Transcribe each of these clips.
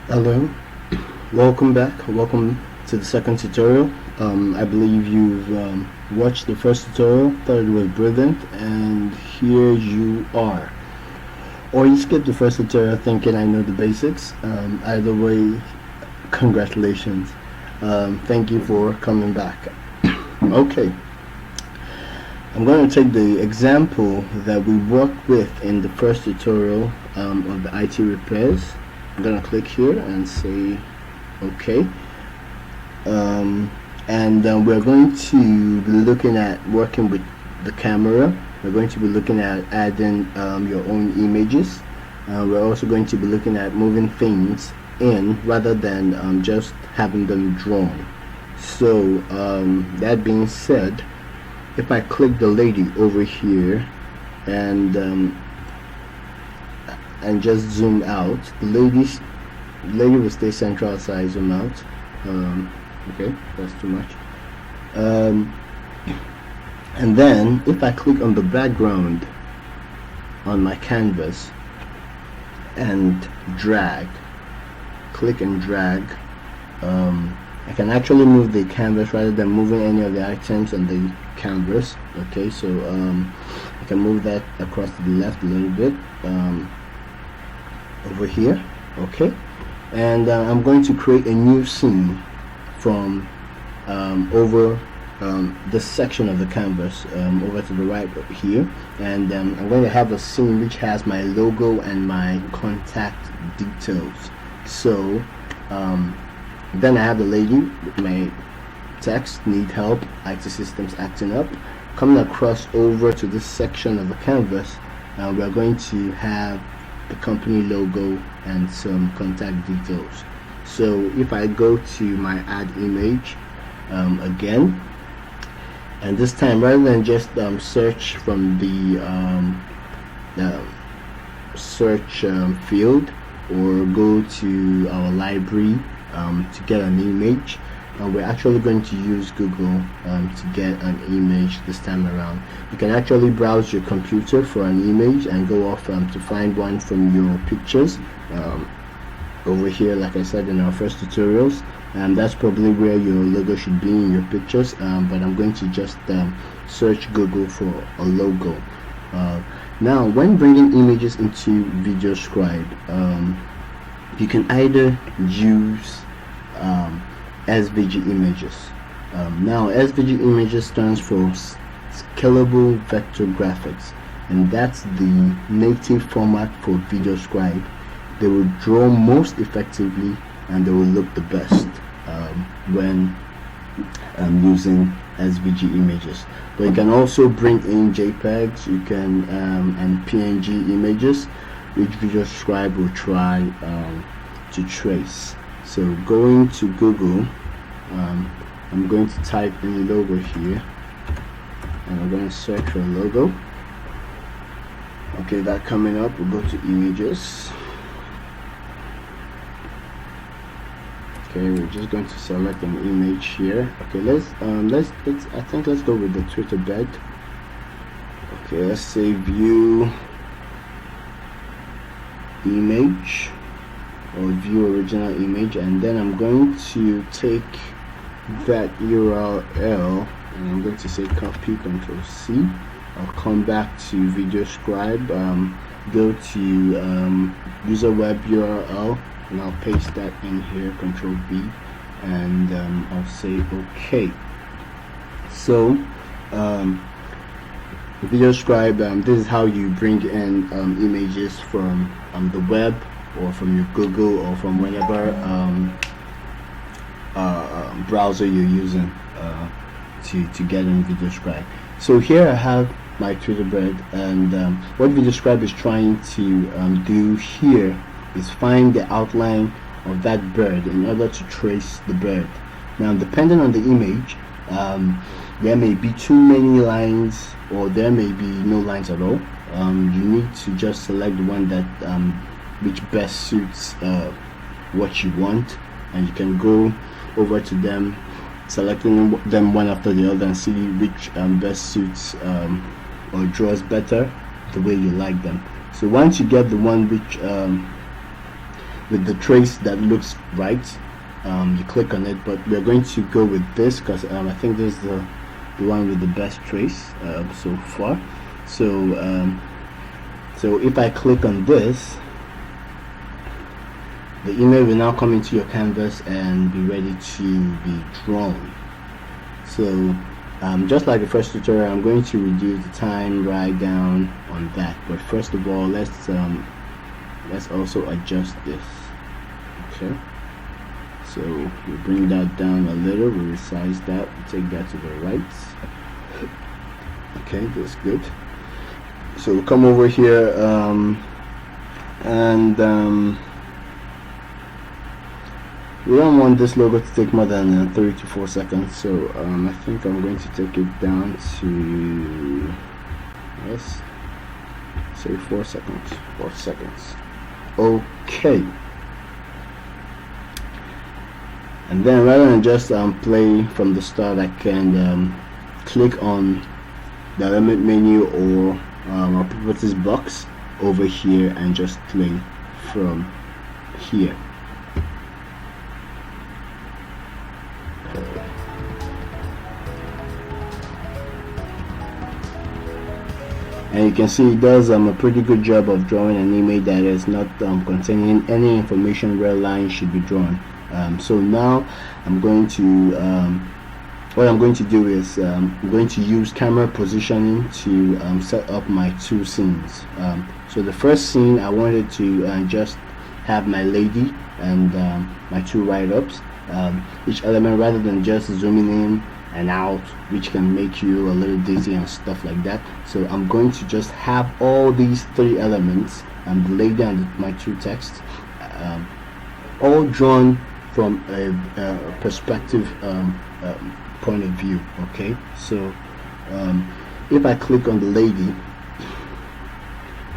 Hello, welcome back. Welcome to the second tutorial. I believe you've watched the first tutorial, thought it was brilliant, and here you are. Or you skipped the first tutorial thinking I know the basics. Either way, congratulations. Thank you for coming back. Okay, I'm going to take the example that we worked with in the first tutorial of the IT repairs. I'm going to click here and say OK. We're going to be looking at working with the camera. We're going to be looking at adding your own images. We're also going to be looking at moving things in rather than just having them drawn. So that being said, if I click the lady over here and just zoom out, the lady will stay central as I zoom out. Okay, that's too much. And then if I click on the background on my canvas and click and drag, I can actually move the canvas rather than moving any of the items on the canvas. Okay, so I can move that across to the left a little bit over here. Okay, and I'm going to create a new scene from over this section of the canvas over to the right here, and I'm going to have a scene which has my logo and my contact details. So then I have the lady with my text, need help, IT systems acting up. Coming across over to this section of the canvas, we're going to have the company logo and some contact details. So if I go to my add image again, and this time rather than just search from the search field or go to our library to get an image, we're actually going to use Google to get an image this time around. You can actually browse your computer for an image and go off to find one from your pictures over here, like I said in our first tutorials, and that's probably where your logo should be in your pictures, but I'm going to just search Google for a logo. Now when bringing images into VideoScribe, you can either use SVG images. Now SVG images stands for scalable vector graphics, and that's the native format for VideoScribe. They will draw most effectively and they will look the best when using SVG images. But you can also bring in JPEGs, you can and PNG images, which VideoScribe will try to trace. So going to Google, I'm going to type in logo here, and I'm going to search for a logo. Okay, that coming up, we'll go to images. Okay, we're just going to select an image here. Okay, let's I think let's go with the Twitter bed. Okay, let's say view image or view original image, and then I'm going to take that URL and I'm going to say copy, Control C. I'll come back to VideoScribe, go to user web URL, and I'll paste that in here, Control B, and I'll say OK. So VideoScribe, this is how you bring in images from the web or from your Google or from whatever browser you're using to get in VideoScribe. So here I have my Twitter bird, and what VideoScribe is trying to do here is find the outline of that bird in order to trace the bird. Now, depending on the image, there may be too many lines or there may be no lines at all. You need to just select the one that which best suits what you want, and you can go over to them, selecting them one after the other and see which best suits or draws better the way you like them. So once you get the one which with the trace that looks right, you click on it. But we're going to go with this because I think this is the one with the best trace so far. So so if I click on this, the image will now come into your canvas and be ready to be drawn. So just like the first tutorial, I'm going to reduce the time right down on that. But first of all, let's also adjust this. Okay, so we bring that down a little, we resize that, we take that to the right. Okay, that's good. So we'll come over here and we don't want this logo to take more than 3 to 4 seconds, so I think I'm going to take it down to, let's say 4 seconds. 4 seconds. Okay. And then rather than just play from the start, I can click on the element menu or properties box over here and just play from here. And you can see it does a pretty good job of drawing an image that is not containing any information where lines should be drawn. So now I'm going to what I'm going to do is I'm going to use camera positioning to set up my two scenes. So the first scene, I wanted to just have my lady and my two write-ups, each element, rather than just zooming in and out, which can make you a little dizzy and stuff like that. So I'm going to just have all these three elements, the lady and my two texts, all drawn from a perspective point of view. Okay, so if I click on the lady,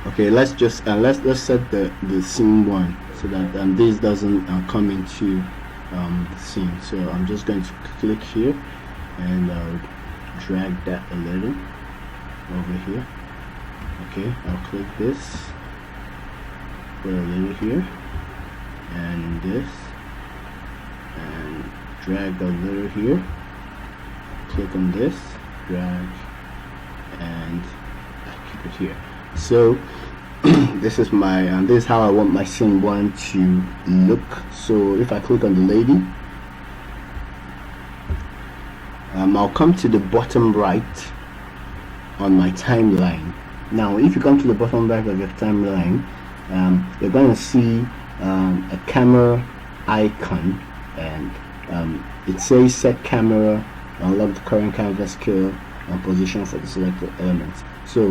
okay, let's just let's set the scene 1 so that this doesn't come into the scene. So I'm just going to click here and drag that a little over here. Okay, I'll click this, put a little here, and this, and drag a little here, click on this, drag, and I keep it here. So this is my this is how I want my scene 1 to look. So if I click on the lady, I'll come to the bottom right on my timeline. Now if you come to the bottom right of your timeline, you're going to see a camera icon, and it says set camera, unlock the current canvas scale and position for the selected elements. So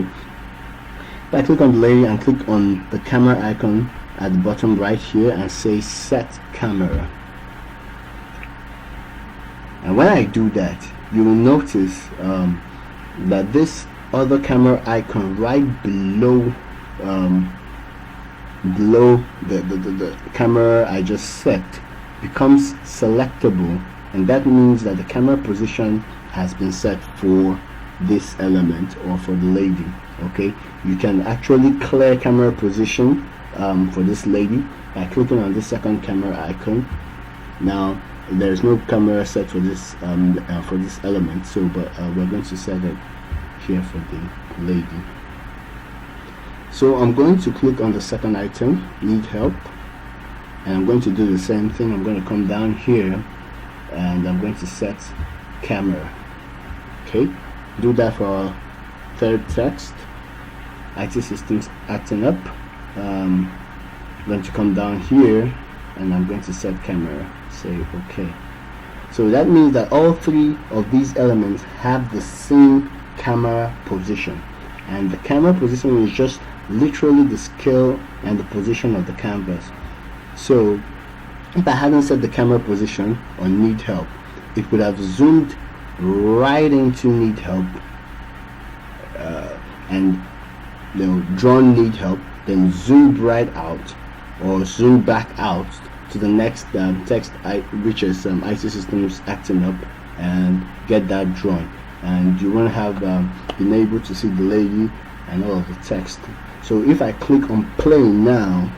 if I click on the lady and click on the camera icon at the bottom right here and say set camera, and when I do that, you will notice that this other camera icon right below the camera I just set becomes selectable, and that means that the camera position has been set for this element or for the lady. Okay, you can actually clear camera position for this lady by clicking on the second camera icon. Now there's no camera set for this element, so but we're going to set it here for the lady. So I'm going to click on the second item, need help, and I'm going to do the same thing. I'm going to come down here and I'm going to set camera. Okay, do that for our third text, IT systems acting up. I'm going to come down here and I'm going to set camera, say okay. So that means that all three of these elements have the same camera position, and the camera position is just literally the scale and the position of the canvas. So if I hadn't set the camera position on need help, it would have zoomed right into need help and drawn need help, then zoomed right out or zoomed back out to the next text, which is IT systems acting up, and get that drawn. And you won't have been able to see the lady and all of the text. So if I click on play now,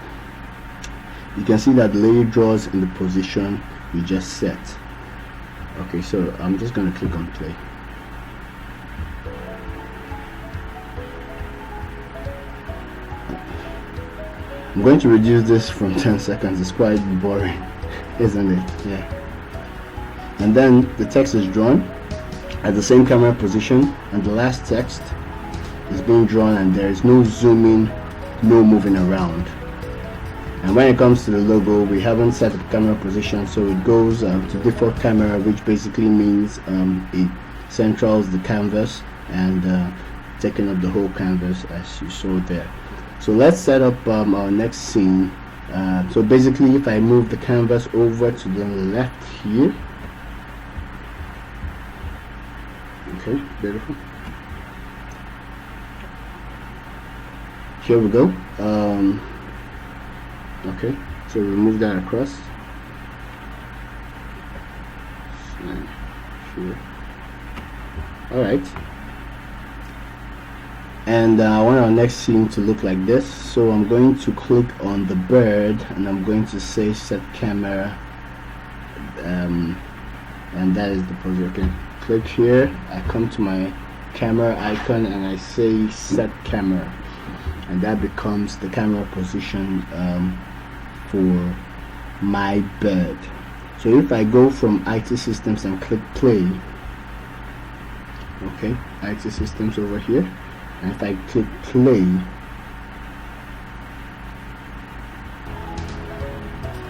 you can see that the lady draws in the position we just set. Okay, so I'm just going to click on play. I'm going to reduce this from 10 seconds. It's quite boring, isn't it? Yeah. And then the text is drawn at the same camera position, and the last text is being drawn, and there is no zooming, no moving around. And when it comes to the logo, we haven't set the camera position, so it goes to default camera, which basically means it centrals the canvas and taking up the whole canvas, as you saw there. So let's set up our next scene. So basically, if I move the canvas over to the left here, okay, beautiful. Here we go. Okay, so remove that across. Sure. All right. And I want our next scene to look like this, so I'm going to click on the bird and I'm going to say set camera, and that is the pose. Okay, click here, I come to my camera icon and I say set camera, and that becomes the camera position for my bird. So if I go from IT systems and click play, okay, IT systems over here, and if I click play,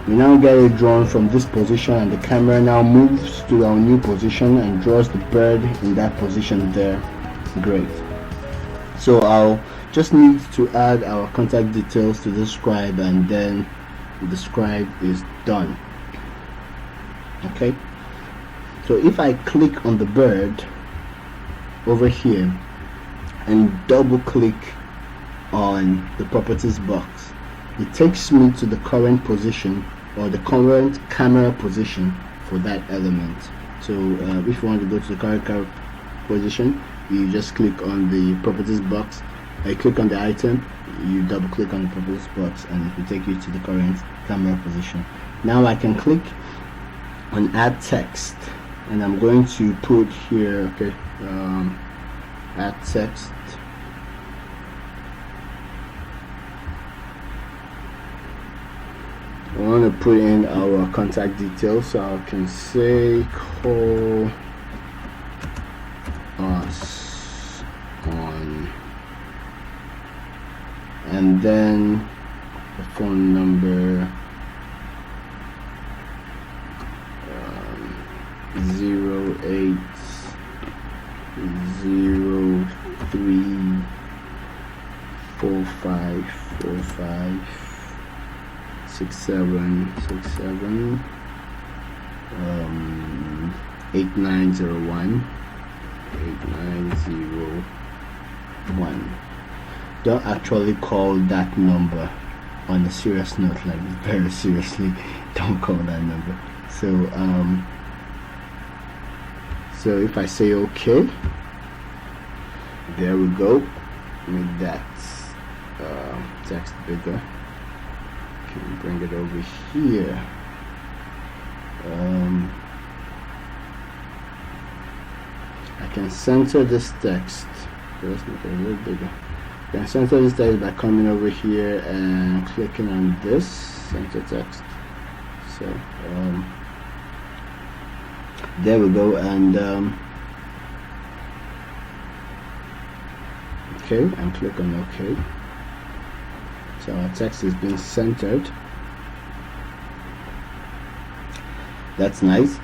we now get it drawn from this position, and the camera now moves to our new position and draws the bird in that position there. Great. So I'll just need to add our contact details to the scribe, and then the scribe is done. Okay, so if I click on the bird over here and double click on the properties box, it takes me to the current position, or the current camera position for that element. So if you want to go to the current camera position, you just click on the properties box, I click on the item, you double click on the properties box, and it will take you to the current camera position. Now I can click on add text, and I'm going to put here, okay, add text. I want to put in our contact details, so I can say call us on, and then the phone number 080345456767 8901. Don't actually call that number. On a serious note, like very seriously, don't call that number. So if I say okay, there we go. Make that text bigger. Can bring it over here. I can center this text. Let's make it a little bigger. I can center this text by coming over here and clicking on this center text. So there we go, and okay, and click on OK. So our text is being centered. That's nice.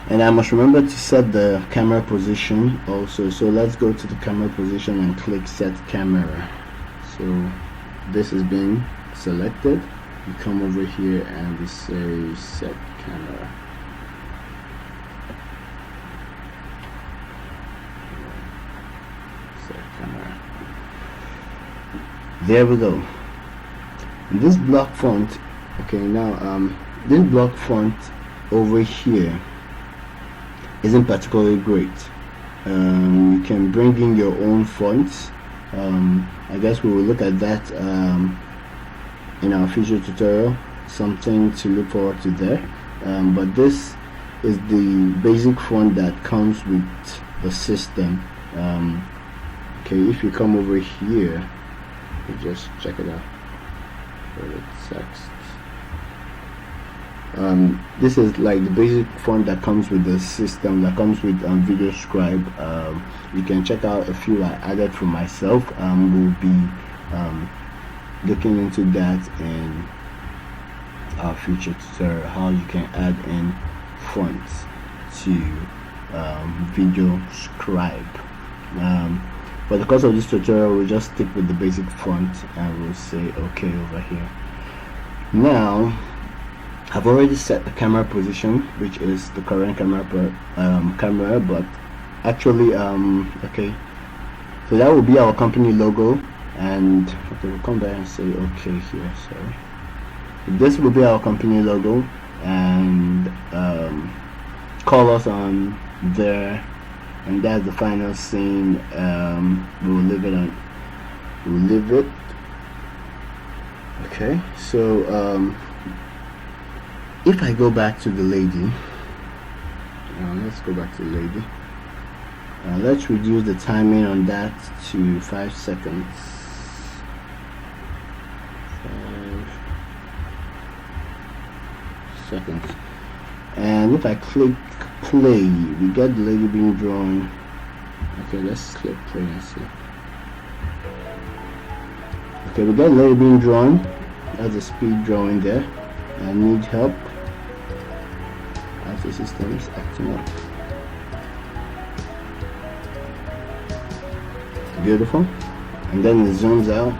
And I must remember to set the camera position also. So let's go to the camera position and click set camera. So this has been selected. You come over here and we say set camera. Set camera. There we go. And this block font, okay, now this block font over here isn't particularly great. You can bring in your own fonts. I guess we will look at that in our future tutorial. something to look forward to there. But this is the basic font that comes with the system. Okay, if you come over here, you just check it out. This is like the basic font that comes with the system, that comes with Video Scribe. You can check out a few I added for myself. We'll be looking into that in our future tutorial, how you can add in fonts to Video Scribe. But because of this tutorial, we'll just stick with the basic font and we'll say okay over here. Now I've already set the camera position, which is the current camera but actually okay, so that will be our company logo, and okay, we'll come back and say okay here. Sorry, this will be our company logo, and colors on there, and that's the final scene. We'll leave it. Okay, so if I go back to the lady, let's go back to the lady. Let's reduce the timing on that to 5 seconds. 5 seconds. And if I click play, we get the lady being drawn. Okay, let's click play and see. Okay, we got the lady being drawn. That's a speed drawing there. I need help. As the system is acting up. Beautiful. And then it zooms out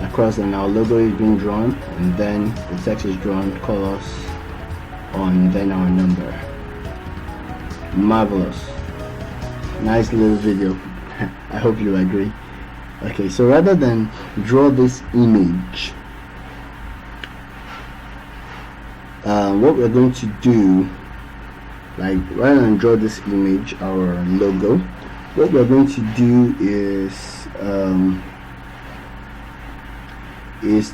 across, and our logo is being drawn, and then the text is drawn, colors on, then our number. Marvelous. Nice little video. I hope you agree. Okay, so rather than draw this image, what we're going to do, like rather than draw this image, our logo, what we're going to do is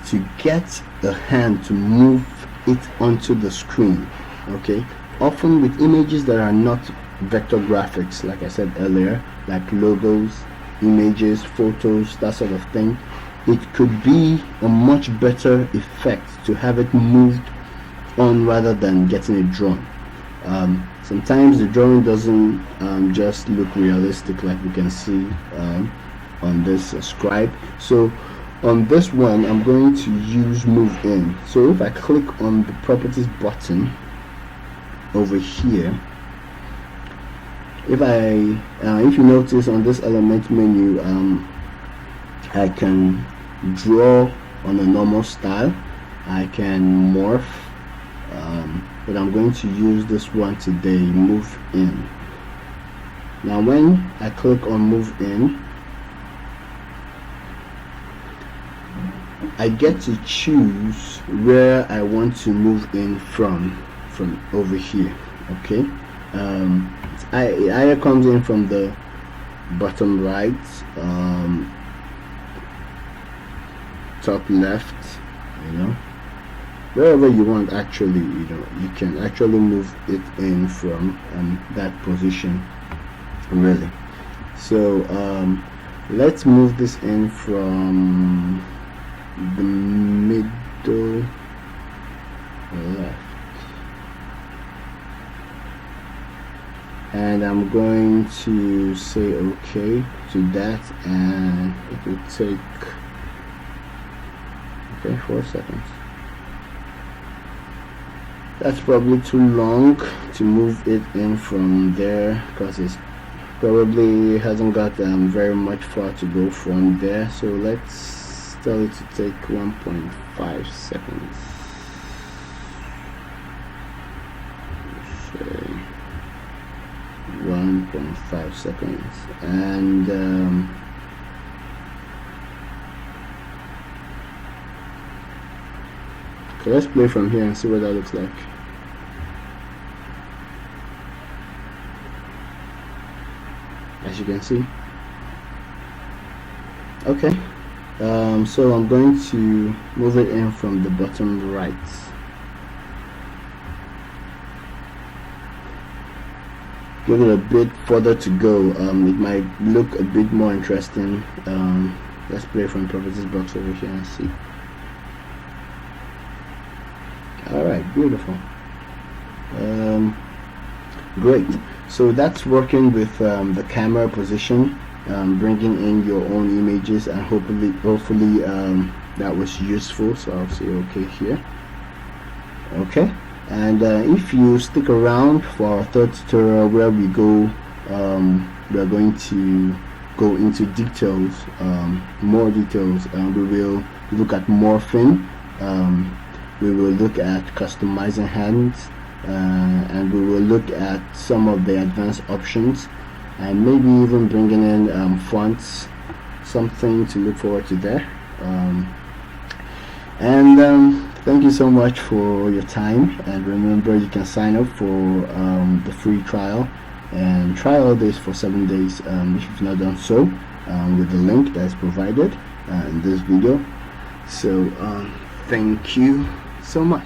to get a hand to move it onto the screen. Okay, often with images that are not vector graphics, like I said earlier, like logos, images, photos, that sort of thing, it could be a much better effect to have it moved on rather than getting it drawn. Sometimes the drawing doesn't just look realistic, like we can see on this scribe. So on this one, I'm going to use move in. So if I click on the properties button over here, if you notice on this element menu, I can draw on a normal style, I can morph, but I'm going to use this one today, move in. Now when I click on move in, I get to choose where I want to move in from over here. Okay, it either comes in from the bottom right, top left, wherever you want. Actually, you can actually move it in from that position, really. So let's move this in from the middle left, and I'm going to say okay to that, and it will take 4 seconds. That's probably too long to move it in from there, because it's probably hasn't got very much far to go from there. So let's tell it to take 1.5 seconds. Say 1.5 seconds, and okay, let's play from here and see what that looks like. As you can see, okay, So I'm going to move it in from the bottom right. Give it a bit further to go. It might look a bit more interesting. Let's play from properties box over here and see. Alright, beautiful. Great. So that's working with the camera position, bringing in your own images, and hopefully that was useful. So I'll say okay here. Okay. And if you stick around for our third tutorial, where we go, we are going to go into details, more details, and we will look at morphing, we will look at customizing hands, and we will look at some of the advanced options, and maybe even bringing in fonts, something to look forward to there. Thank you so much for your time, and remember, you can sign up for the free trial and try all this for 7 days if you've not done so, with the link that is provided in this video. So thank you so much.